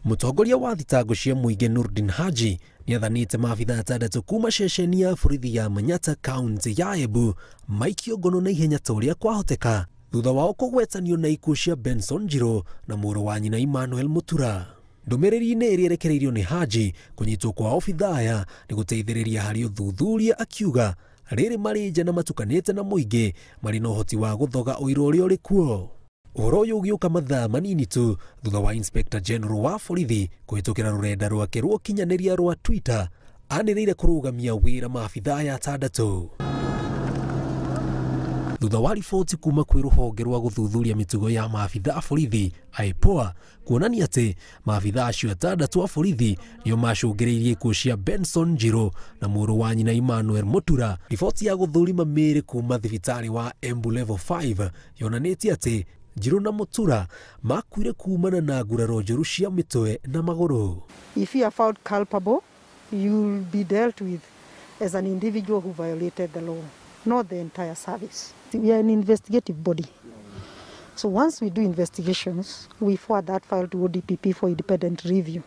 Mutongoria wa thitango cia muingi Nurdin Haji niathanite maabitha atandatu kuma ceceni ya borithi ya Manyata kaunti ya Embu maikio ngono na ihenya ta uria kwahoteka thutha wao kugwetanio na ikuũ cia Benson Njiro na mũrũ wa nyina Emmanuel Mutura. Ndũmĩrĩri-inĩ ĩrĩa ĩrekereirio nĩ Haji kũnyitwo kwa obitha aya nĩ gũteithĩrĩria harĩ ũthuthuria, akiuga rĩrĩ marĩ nja na matukanĩte na mũingĩ marĩ na ũhoti wa gũthoga ũira ũrĩa ũrĩ kuo. Ũhoro ũyũ ũgĩũka mathaa manini tu thutha wa Inspector General wa borithi kũhĩtũkĩra rũrenda rwake rwa ũkinyanĩria rwa Twitter anĩrĩire kũrũgamia wĩra maabitha aya atandatũ. Thutha wa riboti kuma kwĩ rũhonge rwa gũthuthuria mĩtugo ya maabitha a borithi IPOA kuonania atĩ maabitha acio atandatũ a borithi nĩo macũngĩrĩirie ikuũ cia Benson Njiro na mũrũ wa nyina Emmanuel Mutura. Riboti ya gũthũrima mĩĩrĩ kuma thibitarĩ wa Embu Level 5 yonanĩtie atĩ Njiro na Mutura makuire kumana na nguraro njũru cia mĩtwe na magũrũ. If you are found culpable, you will be dealt with as an individual who violated the law, not the entire service. We are an investigative body. So once we do investigations, we forward that file to ODPP for independent review.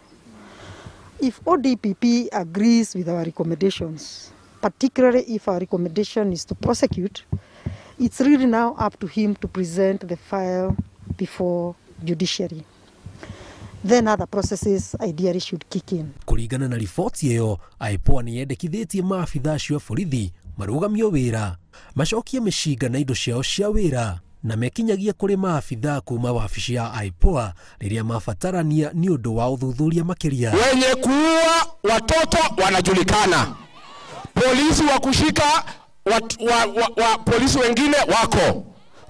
If ODPP agrees with our recommendations, particularly if our recommendation is to prosecute, it's really now up to him to present the file before judiciary. Then other processes ideally should kick in. Kũringana na riboti ĩyo, IPOA nĩ yendekithĩtie maabitha acio a borithi marũgamio wĩra, macokie mĩcinga na indo ciao cia wĩra na mekinyagia kũrĩ maabitha kuma wabici ya IPOA rĩrĩa mabatarania nĩ ũndũ wa ũthuthuria makĩria. Wenye kuua watoto wanajulikana. Polisi wa kushika polisi wengine wako.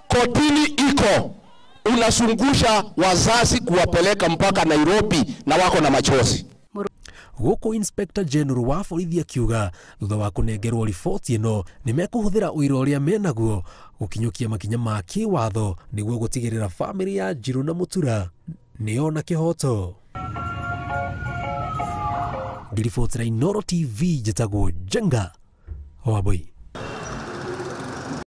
Kotini iko. Unasungusha wazazi kuwapeleka mpaka Nairobi na wako na machozi. Gũkũ Inspector General wa borithi akiuga thutha wa kũnengerwo riboti ĩno nĩ mekũhũthĩra ũira ũrĩa menaguo gũkinyũkia makinya ma kĩwatho nĩguo gũtigĩrĩra famĩlĩ ya Njiro na Mutura nĩyona kĩhoto. Ngĩribotera Inooro TV njĩtagwo Jenga Wambui.